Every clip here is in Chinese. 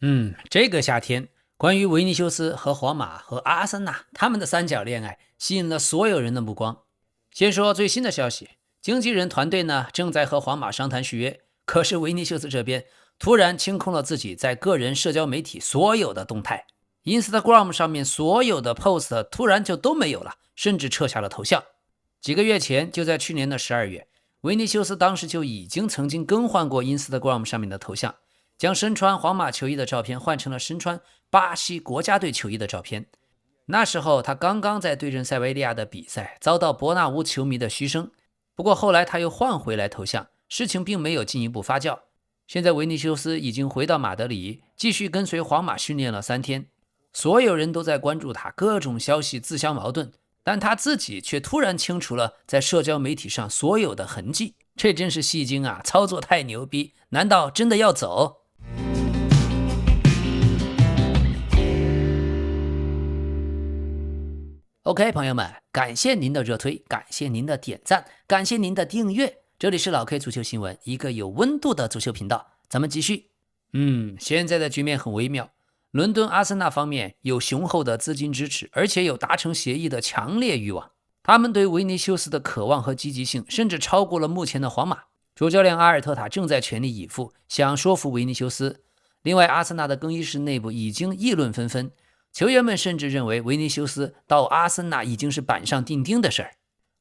這個夏天，關於維尼修斯和皇馬和阿森納他們的三角戀愛，吸引了所有人的目光。先說最新的消息，經紀人團隊呢正在和皇馬商談續約，可是維尼修斯這邊突然清空了自己在個人社交媒體所有的動態 ，Instagram 上面所有的 post 突然就都沒有了，甚至撤下了头像。幾個月前，就在去年的12月，維尼修斯當時就已經曾經更換過 Instagram 上面的頭像。將身穿皇馬球衣的照片換成了身穿巴西國家隊球衣的照片。那時候他剛剛在对陣塞維利亞的比賽遭到伯納烏球迷的噓聲，不過後來他又換回來頭像，事情並沒有進一步發酵。現在維尼修斯已經回到馬德里，繼續跟隨皇馬訓練了3天，所有人都在關注他，各種消息自相矛盾，但他自己卻突然清除了在社交媒体上所有的痕迹，這真是戲精啊，操作太牛逼，難道真的要走？OK， 朋友們，感謝您的熱推，感謝您的點讚，感謝您的訂閱。這裡是老 K 足球新聞，一個有溫度的足球頻道。咱們繼續。現在的局面很微妙。倫敦阿森納方面有雄厚的資金支持，而且有達成協議的強烈慾望。他們對維尼修斯的渴望和積極性，甚至超過了目前的皇馬。主教練阿爾特塔正在全力以赴，想說服維尼修斯。另外，阿森納的更衣室內部已經議論紛紛。球員們甚至認為維尼修斯到阿森納已經是板上釘釘的事兒。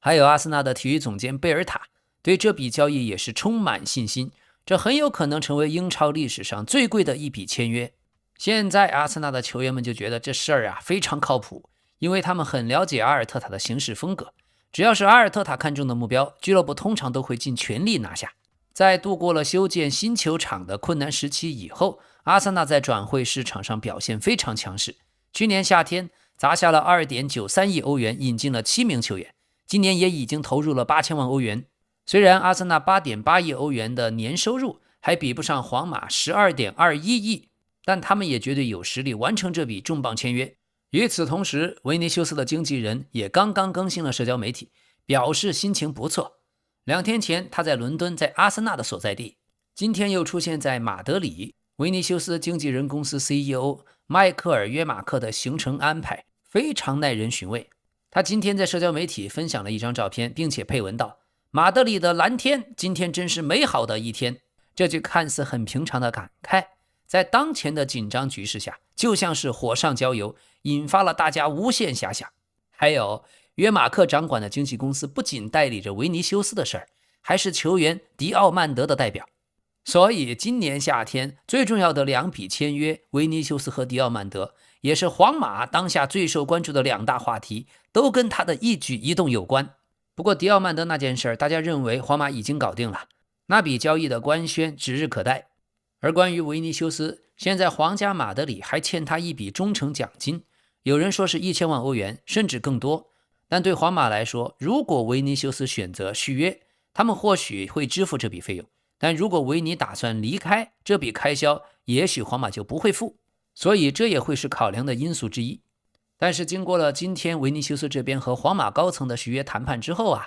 還有阿森納的體育總監貝爾塔對這筆交易也是充滿信心，這很有可能成為英超歷史上最貴的一筆簽約。現在阿森納的球員們就覺得這事兒非常靠譜，因為他們很了解阿爾特塔的行事風格，只要是阿爾特塔看中的目標，俱樂部通常都會盡全力拿下。在度過了修建新球場的困難時期以後，阿森納在轉會市場上表現非常強勢。去年夏天砸下了 2.93 億歐元引進了7名球員，今年也已經投入了8000萬歐元。雖然阿森納 8.8 億歐元的年收入還比不上皇馬 12.21 億，但他們也絕對有實力完成這筆重磅簽約。與此同時，維尼修斯的經紀人也剛剛更新了社交媒體，表示心情不錯。2天前他在倫敦，在阿森納的所在地，今天又出現在馬德里。維尼修斯經紀人公司 CEO 邁克爾·約馬克的行程安排非常耐人尋味。他今天在社交媒體分享了一張照片，並且配文道：馬德里的藍天，今天真是美好的一天。這句看似很平常的感慨，在當前的緊張局勢下，就像是火上澆油，引發了大家無限遐想。還有，約馬克掌管的經紀公司不僅代理着維尼修斯的事兒，還是球員迪奧曼德的代表。所以今年夏天最重要的2筆簽約，維尼修斯和迪奧曼德，也是皇馬當下最受關注的2大話題，都跟他的一舉一動有關。不過迪奧曼德那件事，大家認為皇馬已經搞定了，那筆交易的官宣指日可待。而關於維尼修斯，現在皇家馬德里還欠他一筆忠誠獎金，有人說是1000萬歐元，甚至更多。但對皇馬來說，如果維尼修斯選擇續約，他們或許會支付這筆費用。但如果維尼打算離開，這筆開銷也許皇馬就不會付，所以這也會是考量的因素之一。但是經過了今天維尼修斯這邊和皇馬高層的續約談判之後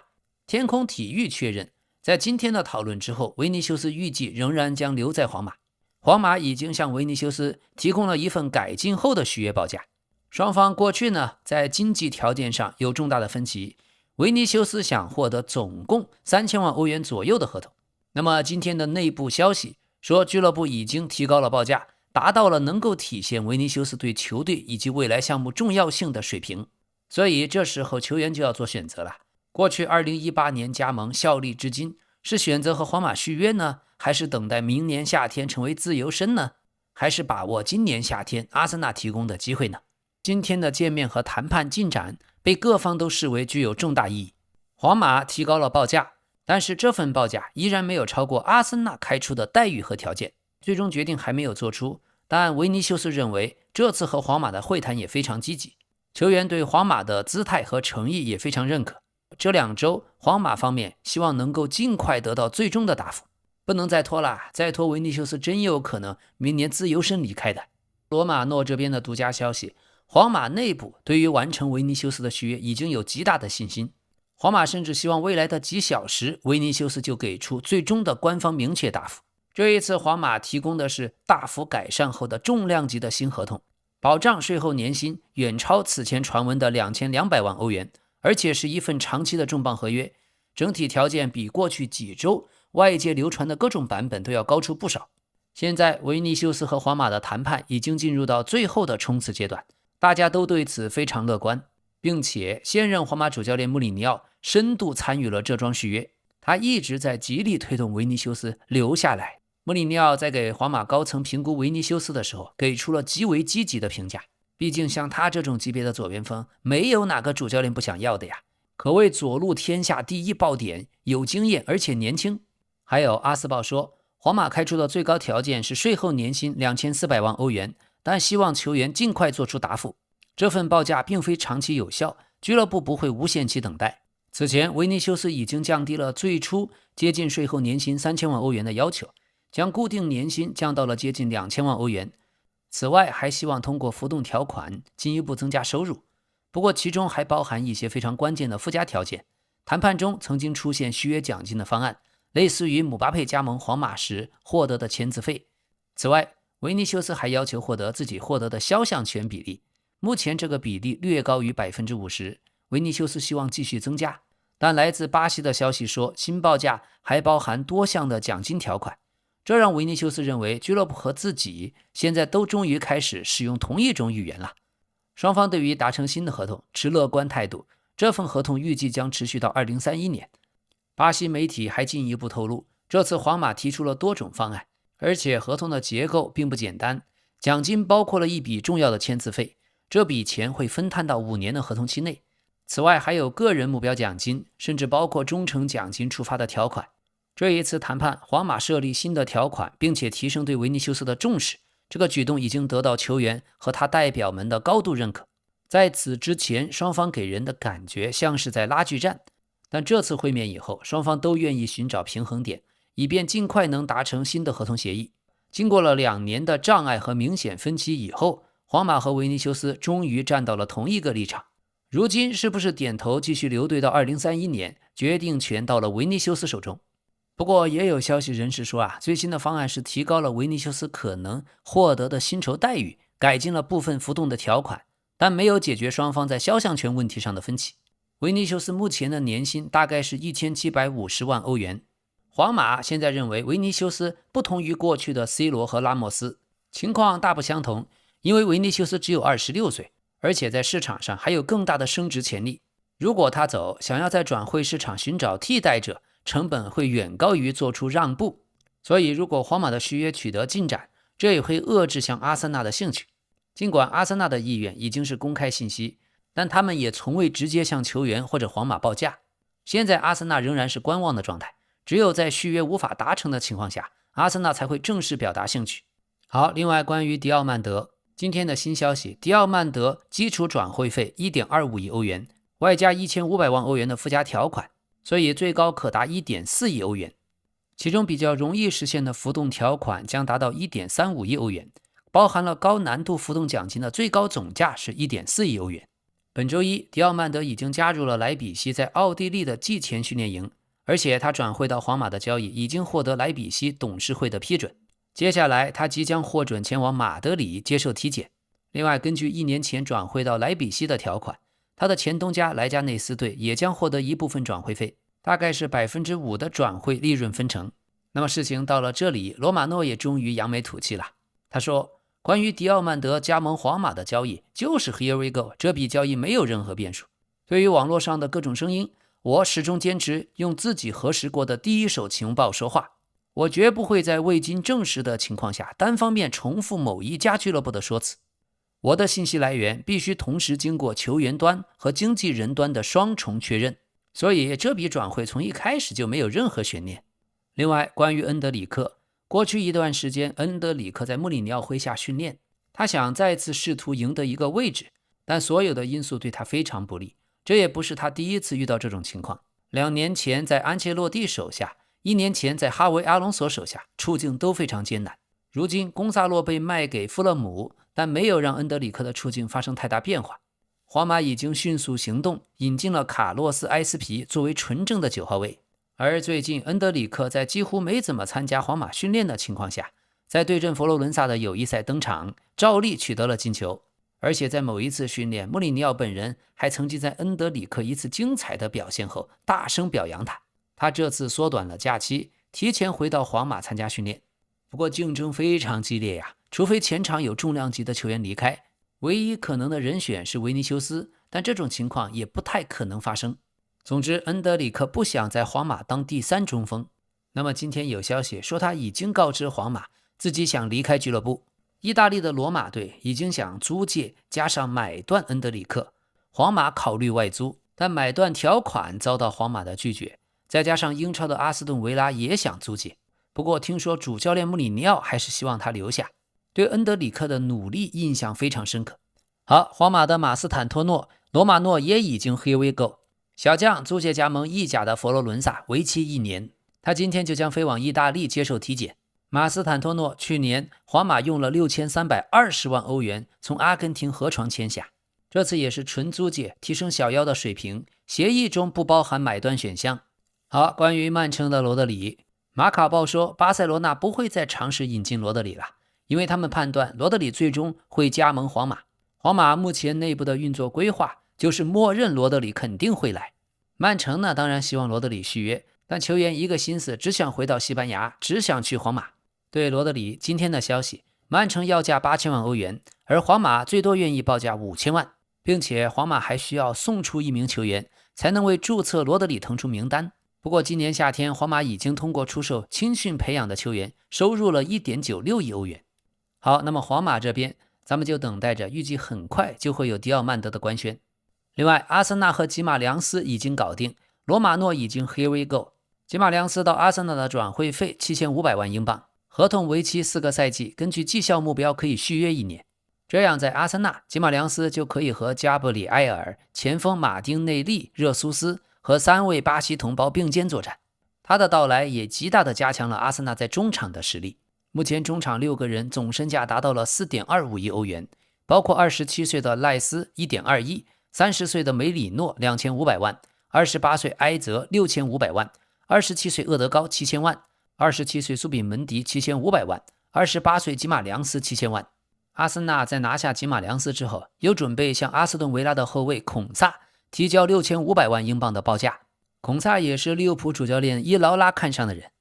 天空體育確認，在今天的討論之後，維尼修斯預計仍然將留在皇馬。皇馬已經向維尼修斯提供了一份改進後的續約報價。雙方過去呢，在經濟條件上有重大的分歧，維尼修斯想獲得總共3000萬歐元左右的合同。那麼今天的內部消息說，俱樂部已經提高了報價，達到了能夠體現維尼修斯對球隊以及未來項目重要性的水平。所以這時候球員就要做選擇了。過去2018年加盟效力至今，是選擇和皇馬續約呢，還是等待明年夏天成為自由身呢？還是把握今年夏天阿森納提供的機會呢？今天的見面和談判進展被各方都視為具有重大意義。皇馬提高了報價，但是這份報價依然沒有超過阿森納開出的待遇和條件，最終決定還沒有做出。但維尼修斯認為這次和皇馬的會談也非常積極，球員對皇馬的姿態和誠意也非常認可。這2周皇馬方面希望能夠盡快得到最終的答覆，不能再拖了，再拖維尼修斯真有可能明年自由身離開的。羅馬諾這邊的獨家消息，皇馬內部對於完成維尼修斯的續約已經有極大的信心。皇馬甚至希望未來的幾小時，維尼修斯就給出最終的官方明確答覆。這一次皇馬提供的是大幅改善後的重量級的新合同，保障稅後年薪遠超此前傳聞的2200萬歐元，而且是一份長期的重磅合約，整體條件比過去幾周外界流傳的各種版本都要高出不少。現在維尼修斯和皇馬的談判已經進入到最後的衝刺階段，大家都對此非常樂觀，並且现任皇马主教練穆里尼奧深度參與了這樁續約，他一直在極力推動維尼修斯留下來。穆里尼奧在給皇馬高層評估維尼修斯的時候，給出了極為積極的評價。畢竟像他這種級別的左邊鋒，沒有哪個主教練不想要的呀，可謂左路天下第一爆點，有經驗而且年輕。還有阿斯報說，皇馬開出的最高條件是稅後年薪2400萬歐元，但希望球員盡快做出答覆。這份報價並非長期有效，俱樂部不會無限期等待。此前維尼修斯已經降低了最初接近稅後年薪3000萬歐元的要求，將固定年薪降到了接近2000萬歐元。此外，還希望通過浮動條款進一步增加收入。不過，其中還包含一些非常關鍵的附加條件。談判中曾經出現續約獎金的方案，類似於姆巴佩加盟皇馬時獲得的簽字費。此外，維尼修斯還要求獲得自己獲得的肖像權比例，目前這個比例略高於 50%， 維尼修斯希望繼續增加。但來自巴西的消息說，新報價還包含多項的獎金條款。這讓維尼修斯認為俱樂部和自己現在都終於開始使用同一種語言了。雙方對於達成新的合同持樂觀態度，這份合同預計將持續到2031年。巴西媒體還進一步透露，這次皇馬提出了多種方案，而且合同的結構並不簡單。獎金包括了一筆重要的簽字費，這筆錢會分攤到5年的合同期內。此外還有個人目標獎金，甚至包括忠誠獎金觸發的條款。這一次談判，皇馬設立新的條款，並且提升對維尼修斯的重視。這個舉動已經得到球員和他代表們的高度認可。在此之前，雙方給人的感覺像是在拉鋸戰，但這次會面以後，雙方都願意尋找平衡點，以便盡快能達成新的合同協議。經過了2年的障礙和明顯分歧以後，皇馬和維尼修斯終於站到了同一個立場。如今是不是點頭繼續留隊到2031年，決定權到了維尼修斯手中。不過也有消息人士說最新的方案是提高了維尼修斯可能獲得的薪酬待遇，改進了部分浮動的條款，但沒有解決雙方在肖像權問題上的分歧。維尼修斯目前的年薪大概是1750萬歐元。皇馬現在認為維尼修斯不同於過去的 C 羅和拉莫斯，情況大不相同，因為維尼修斯只有26歲，而且在市場上還有更大的升值潛力。如果他走，想要在轉會市場尋找替代者，成本會遠高於做出讓步，所以如果皇馬的續約取得進展，這也會遏制向阿森納的興趣。儘管阿森納的意願已經是公開信息，但他們也從未直接向球員或者皇馬報價。現在阿森納仍然是觀望的狀態，只有在續約無法達成的情況下，阿森納才會正式表達興趣。好，另外關於迪奧曼德，今天的新消息，迪奧曼德基礎轉會費 1.25 億歐元，外加1500萬歐元的附加條款，所以最高可達 1.4 億歐元，其中比較容易實現的浮動條款將達到 1.35 億歐元，包含了高難度浮動獎金的最高總價是 1.4 億歐元。本周一，迪奧曼德已經加入了萊比錫在奧地利的季前訓練營，而且他轉會到皇馬的交易已經獲得萊比錫董事會的批准。接下來他即將獲准前往馬德里接受體檢。另外，根據1年前轉會到萊比錫的條款，他的前東家萊加內斯隊也將獲得一部分轉會費，大概是 5% 的轉會利潤分成。那麼事情到了這裡，羅馬諾也終於揚眉吐氣了。他說，關於迪奧曼德加盟皇馬的交易就是 Here we go， 這筆交易沒有任何變數。對於網絡上的各種聲音，我始終堅持用自己核實過的第一手情報說話，我絕不會在未經證實的情況下單方面重複某一家俱樂部的說辭。我的信息來源必須同時經過球員端和經紀人端的雙重確認，所以這筆轉會從一開始就沒有任何懸念。另外，關於恩德里克，過去一段時間恩德里克在穆里尼奧麾下訓練，他想再次試圖贏得一個位置，但所有的因素對他非常不利。這也不是他第一次遇到這種情況，2年前在安切洛蒂手下，1年前在哈維·阿隆索手下，處境都非常艱難。如今贡薩洛被賣給富勒姆，但沒有讓恩德里克的處境發生太大變化。皇馬已經迅速行動，引進了卡洛斯·埃斯皮作為純正的9號位，而最近恩德里克在幾乎沒怎麼參加皇馬訓練的情況下，在對陣佛羅倫薩的友誼賽登場，照例取得了進球。而且在某一次訓練，穆里尼奧本人還曾經在恩德里克一次精彩的表現後大聲表揚他。他這次縮短了假期，提前回到皇馬參加訓練。不過競爭非常激烈呀，除非前場有重量級的球員離開，唯一可能的人選是維尼修斯，但這種情況也不太可能發生。總之，恩德里克不想在皇馬當第三中鋒。那麼今天有消息說他已經告知皇馬自己想離開俱樂部。意大利的羅馬隊已經想租借加上買斷恩德里克，皇馬考慮外租，但買斷條款遭到皇馬的拒絕。再加上英超的阿斯頓維拉也想租借，不過聽說主教練穆里尼奧還是希望他留下，對恩德里克的努力印象非常深刻。好，皇馬的馬斯坦托諾、羅馬諾也已經 Here we go。小將租借加盟意甲的佛羅倫薩，為期1年。他今天就將飛往意大利接受體檢。馬斯坦托諾去年皇馬用了6320萬歐元從阿根廷河床簽下，這次也是純租借，提升小妖的水平，協議中不包含買斷選項。好，關於曼城的羅德里，馬卡報說巴塞羅那不會再嘗試引進羅德里了，因為他們判斷羅德里最終會加盟皇馬。皇馬目前內部的運作規劃就是默認羅德里肯定會來。曼城呢，當然希望羅德里續約，但球員一個心思只想回到西班牙，只想去皇馬。對羅德里今天的消息，曼城要價8000萬歐元，而皇馬最多願意報價5000萬，並且皇馬還需要送出1名球員才能為注冊羅德里騰出名單。不過今年夏天皇馬已經通過出售青訓培養的球員收入了1.96億歐元。好，那麼皇馬這邊咱們就等待着，預計很快就會有迪奧曼德的官宣。另外，阿森納和吉馬良斯已經搞定，羅馬諾已經 Here we go。吉馬良斯到阿森納的轉會費7500萬英鎊，合同為期4個賽季，根據績效目標可以續約1年。這樣在阿森納，吉馬良斯就可以和加布里埃爾、前鋒馬丁內利、熱蘇斯和3位巴西同胞並肩作戰。他的到來也極大地加強了阿森納在中場的實力。目前中場6個人總身價達到了4.25億歐元，包括27歲的賴斯1.2億，30歲的梅里諾2500萬，28歲埃澤6500萬，27歲厄德高7000萬，27歲蘇比门迪7500萬，28歲吉馬良斯7000萬。阿森納在拿下吉馬良斯之後，有準備向阿斯頓維拉的後衛孔薩提交6500萬英鎊的報價。孔薩也是利物浦主教練伊勞拉看上的人，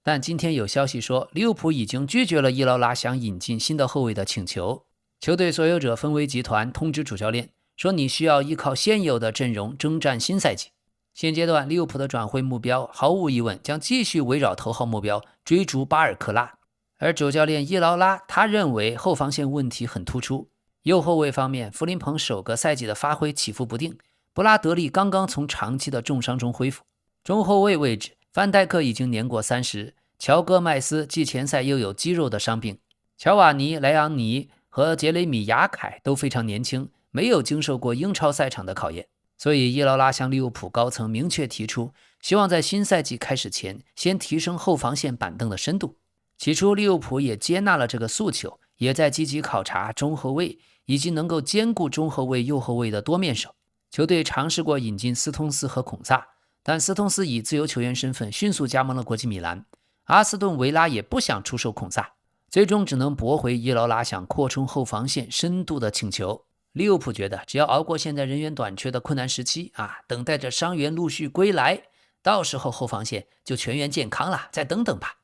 但今天有消息說利物浦已經拒絕了伊勞拉想引進新的後衛的請求。球隊所有者芬威集團通知主教練說，你需要依靠現有的陣容征戰新賽季。現階段利物浦的轉會目標毫無疑問將繼續圍繞頭號目標追逐巴爾克拉。而主教練伊勞拉他認為後防線問題很突出，右後衛方面弗林彭首個賽季的發揮起伏不定，布拉德利剛剛從長期的重傷中恢復。中後衛位置范戴克已經年過30，喬戈麥斯季前賽又有肌肉的傷病，喬瓦尼、萊昂尼和傑雷米·亞凱都非常年輕，沒有經受過英超賽場的考驗。所以伊勞拉向利物浦高層明確提出，希望在新賽季開始前先提升後防線板凳的深度。起初利物浦也接納了這個訴求，也在積極考察中後衛以及能夠兼顧中後衛右後衛的多面手。球隊嘗試過引進斯通斯和孔薩，但斯通斯以自由球員身份迅速加盟了國際米蘭，阿斯頓維拉也不想出售孔薩，最終只能駁回伊勞拉想擴充後防線深度的請求。利物浦覺得只要熬過現在人員短缺的困難時期等待着傷員陸續歸來，到時候後防線就全員健康了，再等等吧。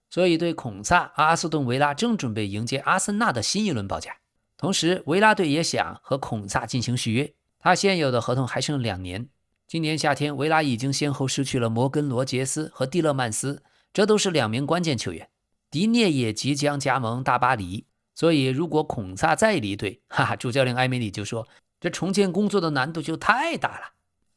所以對孔薩，阿斯頓維拉正準備迎接阿森納的新一輪報價。同時維拉队也想和孔薩進行續約，他現有的合同還剩2年。今年夏天維拉已經先後失去了摩根羅傑斯和蒂勒曼斯，這都是2名關鍵球員。迪涅也即將加盟大巴黎，所以如果孔薩再離隊，主教練埃梅里就說這重建工作的難度就太大了。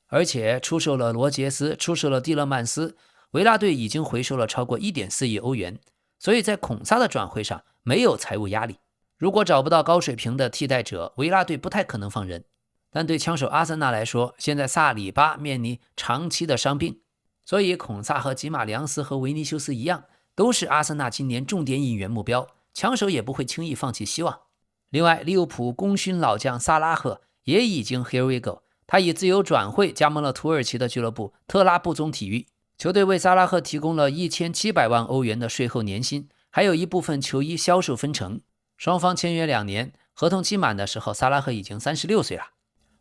而且出售了羅傑斯，出售了蒂勒曼斯，維拉隊已經回收了超過 1.4 億歐元，所以在孔薩的轉會上沒有財務壓力。如果找不到高水平的替代者，維拉隊不太可能放人。但對槍手阿森納來說，現在薩里巴面臨長期的傷病，所以孔薩和吉馬良斯和維尼修斯一樣，都是阿森納今年重點引援目標，槍手也不會輕易放棄希望。另外，利物浦功勳老將薩拉赫也已經 Here we go， 他以自由轉會加盟了土耳其的俱樂部特拉布宗體育。球隊為薩拉赫提供了1700萬歐元的稅後年薪，還有一部分球衣銷售分成。雙方簽約2年，合同期滿的時候，薩拉赫已經36歲了。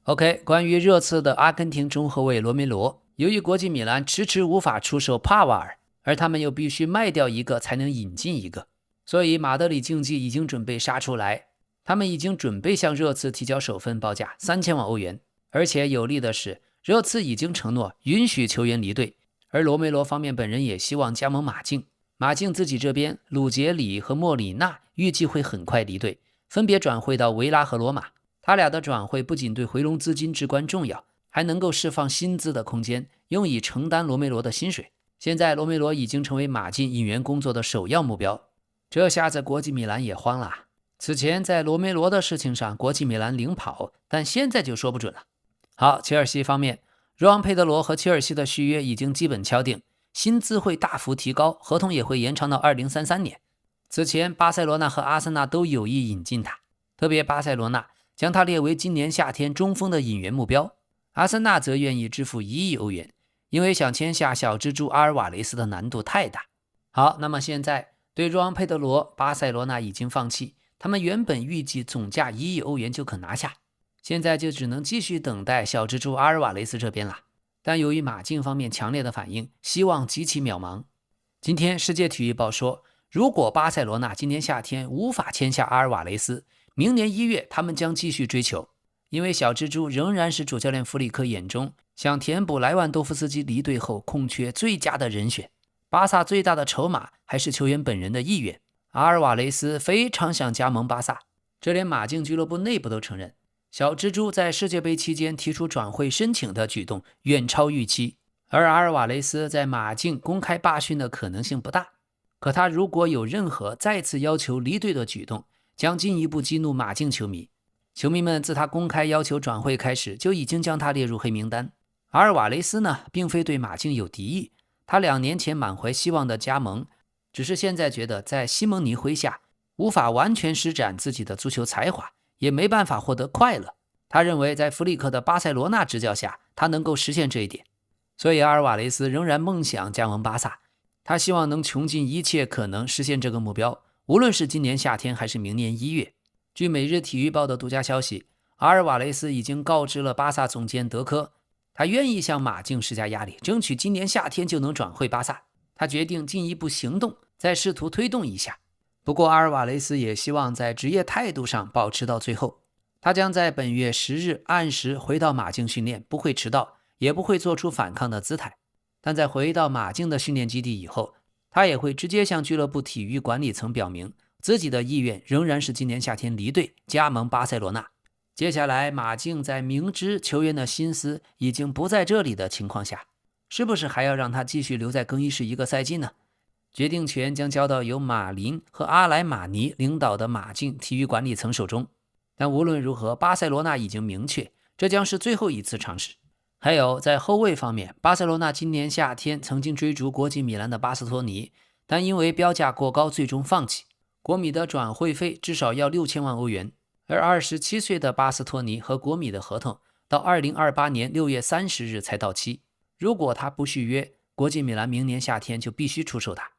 OK， 關於熱刺的阿根廷中後衛羅梅羅，由於國際米蘭遲遲無法出售帕瓦爾，而他們又必須賣掉一個才能引進一個，所以馬德里競技已經準備殺出來，他們已經準備向熱刺提交首份報價3000萬歐元，而且有利的是，熱刺已經承諾允許球員離隊，而羅梅羅方面本人也希望加盟馬競。馬競自己這邊，魯傑里和莫里納預計會很快離隊，分別轉會到維拉和羅馬。他倆的轉會不僅對回籠資金至關重要，還能夠釋放薪資的空間，用以承擔羅梅羅的薪水。現在羅梅羅已經成為馬競引援工作的首要目標，這下子國際米蘭也慌了。此前在羅梅羅的事情上，國際米蘭領跑，但現在就說不準了。好，切爾西方面，若昂佩德羅和切爾西的續約已經基本敲定，薪資會大幅提高，合同也會延長到2033年。此前巴塞羅那和阿森納都有意引進他，特別巴塞羅那將他列為今年夏天中鋒的引援目標，阿森納則願意支付1億歐元，因為想簽下小蜘蛛阿爾瓦雷斯的難度太大。好，那麼現在對若昂佩德羅，巴塞羅那已經放棄，他們原本預計總價1億歐元就可拿下，現在就只能繼續等待小蜘蛛阿爾瓦雷斯這邊了。但由於馬競方面強烈的反應，希望極其渺茫。今天世界體育報說，如果巴塞羅那今年夏天無法簽下阿爾瓦雷斯，明年1月他們將繼續追求，因為小蜘蛛仍然是主教練弗里克眼中想填補萊萬多夫斯基離隊後空缺最佳的人選。巴薩最大的籌碼還是球員本人的意願，阿爾瓦雷斯非常想加盟巴薩，這連馬競俱樂部內部都承認。小蜘蛛在世界杯期間提出轉會申請的舉動遠超預期，而阿爾瓦雷斯在馬競公開罷訓的可能性不大，可他如果有任何再次要求離隊的舉動，將進一步激怒馬競球迷。球迷們自他公開要求轉會開始，就已經將他列入黑名單。阿爾瓦雷斯呢，並非對馬競有敵意，他2年前滿懷希望的加盟，只是現在覺得在西蒙尼麾下無法完全施展自己的足球才華，也沒辦法獲得快樂。他認為在弗里克的巴塞羅那執教下，他能夠實現這一點。所以阿爾瓦雷斯仍然夢想加盟巴薩，他希望能窮盡一切可能實現這個目標，無論是今年夏天還是明年1月。據每日體育報的獨家消息，阿爾瓦雷斯已經告知了巴薩總監德科，他願意向馬競施加壓力，爭取今年夏天就能轉會巴薩。他決定進一步行動，再試圖推動一下。不過阿爾瓦雷斯也希望在職業態度上保持到最後。他將在本月10日按時回到馬競訓練，不會遲到，也不會做出反抗的姿態。但在回到馬競的訓練基地以後，他也會直接向俱樂部體育管理層表明自己的意願仍然是今年夏天離隊，加盟巴塞羅那。接下來馬競在明知球員的心思已經不在這裡的情況下，是不是還要讓他繼續留在更衣室1個賽季呢？決定權將交到由馬林和阿萊馬尼領導的馬競體育管理層手中。但無論如何，巴塞羅那已經明確，這將是最後一次嘗試。還有在後衛方面，巴塞羅那今年夏天曾經追逐國際米蘭的巴斯托尼，但因為標價過高最終放棄。國米的轉會費至少要6000萬歐元，而27歲的巴斯托尼和國米的合同到2028年6月30日才到期。如果他不續約，國際米蘭明年夏天就必須出售他。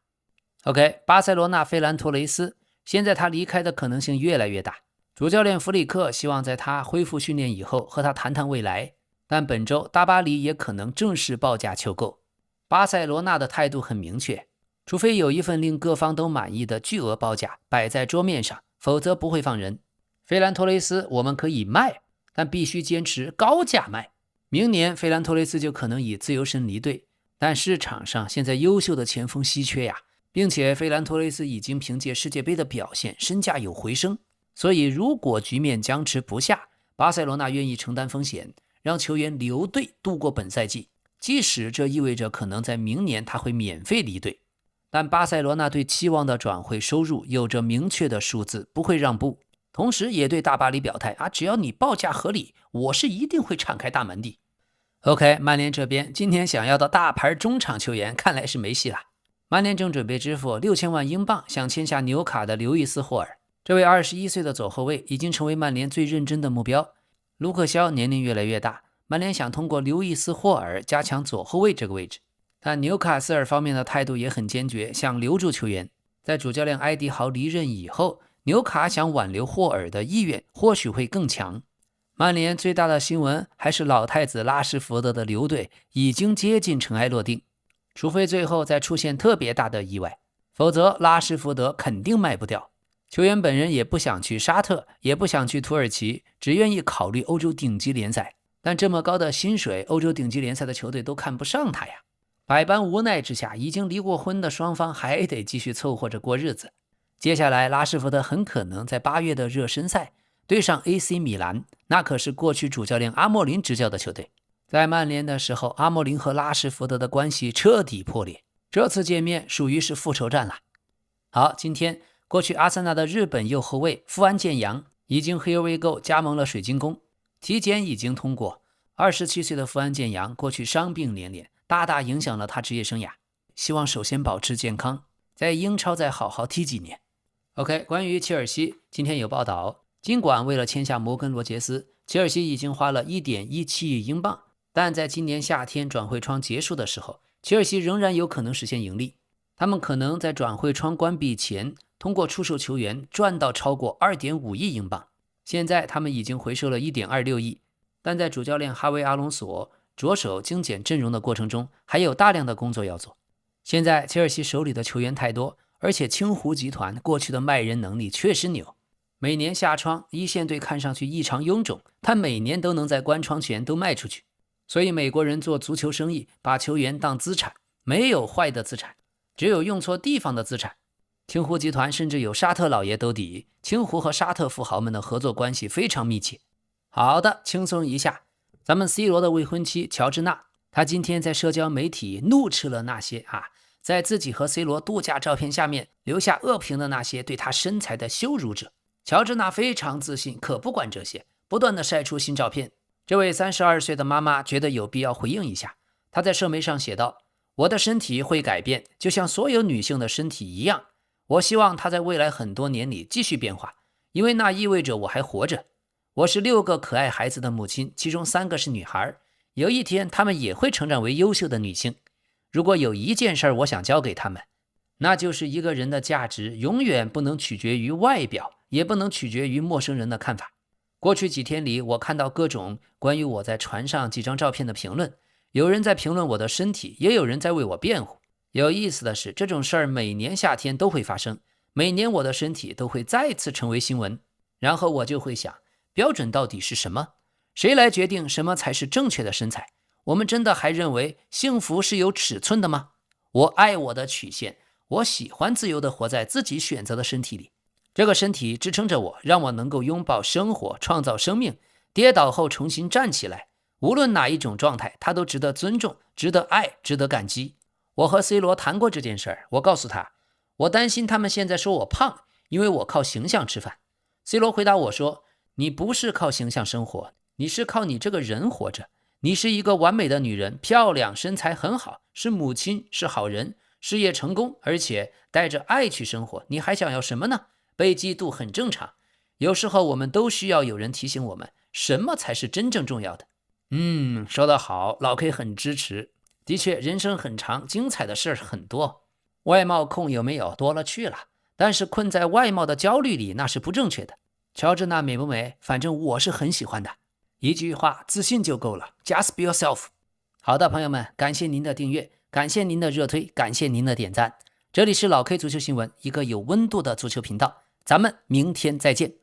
OK， 巴塞羅那費蘭托雷斯，現在他離開的可能性越來越大。主教練弗里克希望在他恢復訓練以後和他談談未來，但本周大巴黎也可能正式報價求購。巴塞羅那的態度很明確，除非有一份令各方都滿意的巨額報價擺在桌面上，否則不會放人。費蘭托雷斯我們可以賣，但必須堅持高價賣。明年費蘭托雷斯就可能以自由身離隊，但市場上現在優秀的前鋒稀缺呀，並且費蘭托雷斯已經憑借世界杯的表現身價有回升。所以如果局面僵持不下，巴塞羅那願意承擔風險，讓球員留隊度過本賽季，即使這意味着可能在明年他會免費離隊。但巴塞羅那對期望的轉會收入有着明確的數字，不會讓步，同時也對大巴黎表態只要你報價合理，我是一定會敞開大門的。OK， 曼聯這邊今天想要的大牌中場球員看來是沒戲了。曼聯正準備支付6000萬英鎊想簽下紐卡的劉易斯·霍爾。這位21歲的左後衛已經成為曼聯最認真的目標。盧克肖年齡越來越大，曼聯想通過劉易斯·霍爾加強左後衛這個位置。但紐卡斯爾方面的態度也很堅決，想留住球員。在主教練埃迪豪離任以後，紐卡想挽留霍爾的意願或許會更強。曼聯最大的新聞還是老太子拉什福德的留隊已經接近塵埃落定，除非最後再出現特別大的意外，否則拉什福德肯定賣不掉。球員本人也不想去沙特，也不想去土耳其，只願意考慮歐洲頂級聯賽。但這麼高的薪水，歐洲頂級聯賽的球隊都看不上他呀。百般無奈之下，已經離過婚的雙方還得繼續湊合着過日子。接下來拉什福德很可能在8月的熱身賽對上 AC 米蘭，那可是過去主教練阿莫林執教的球隊。在曼聯的時候，阿莫林和拉什福德的關係徹底破裂，這次見面屬於是復仇戰了。好，今天過去阿森納的日本右後衛富安健洋已經 Here we go 加盟了水晶宮，體檢已經通過。27歲的富安健洋過去傷病連連，大大影響了他職業生涯，希望首先保持健康，在英超再好好踢幾年。OK， 關於切爾西，今天有報道，儘管為了簽下摩根羅傑斯，切爾西已經花了 1.17 億英鎊，但在今年夏天轉會窗結束的時候，切爾西仍然有可能實現盈利。他們可能在轉會窗關閉前通過出售球員賺到超過 2.5 億英鎊。現在他們已經回收了 1.26 億，但在主教練哈維·阿隆索着手精簡陣容的過程中，還有大量的工作要做。現在切爾西手裡的球員太多，而且青湖集團過去的賣人能力確實牛。每年夏窗一線隊看上去異常臃腫，他每年都能在關窗前都賣出去。所以美國人做足球生意，把球員當資產，沒有壞的資產，只有用錯地方的資產。青湖集团甚至有沙特老爺兜底，青湖和沙特富豪們的合作關係非常密切。好的，輕鬆一下，咱們 C 羅的未婚妻喬治娜，她今天在社交媒體怒斥了那些在自己和 C 羅度假照片下面留下惡評的那些對她身材的羞辱者。喬治娜非常自信，可不管这些，不斷地曬出新照片。這位32歲的媽媽覺得有必要回應一下，她在社媒上寫道：我的身體會改變，就像所有女性的身體一樣。我希望它在未來很多年裡繼續變化，因為那意味着我還活着。我是6個可愛孩子的母親，其中3個是女孩。有一天，她們也會成長為優秀的女性。如果有一件事我想教給她們，那就是一個人的價值永遠不能取決於外表，也不能取決於陌生人的看法。過去幾天裡，我看到各種關於我在船上幾張照片的評論，有人在評論我的身體，也有人在為我辯護。有意思的是，這種事兒每年夏天都會發生，每年我的身體都會再次成為新聞，然後我就會想，標準到底是什麼？誰來決定什麼才是正確的身材？我們真的還認為幸福是有尺寸的嗎？我愛我的曲線，我喜歡自由地活在自己選擇的身體裡，這個身體支撐着我，讓我能夠擁抱生活，創造生命，跌倒後重新站起來。無論哪一種狀態，它都值得尊重，值得愛，值得感激。我和 C 羅談過這件事兒，我告訴他，我擔心他們現在說我胖，因為我靠形象吃飯。C 羅回答我說，你不是靠形象生活，你是靠你這個人活着。你是一個完美的女人，漂亮，身材很好，是母親，是好人，事業成功，而且帶着愛去生活，你還想要什麼呢？被嫉妒很正常，有時候我們都需要有人提醒我們，什麼才是真正重要的。說得好，老 K 很支持。的確，人生很長，精彩的事很多。外貌控有沒有？多了去了。但是困在外貌的焦慮裡，那是不正確的。喬治娜美不美？反正我是很喜歡的。一句話，自信就夠了。Just be yourself。好的，朋友們，感謝您的訂閱，感謝您的熱推，感謝您的點讚。這裡是老 K 足球新聞，一個有溫度的足球頻道。咱們明天再見。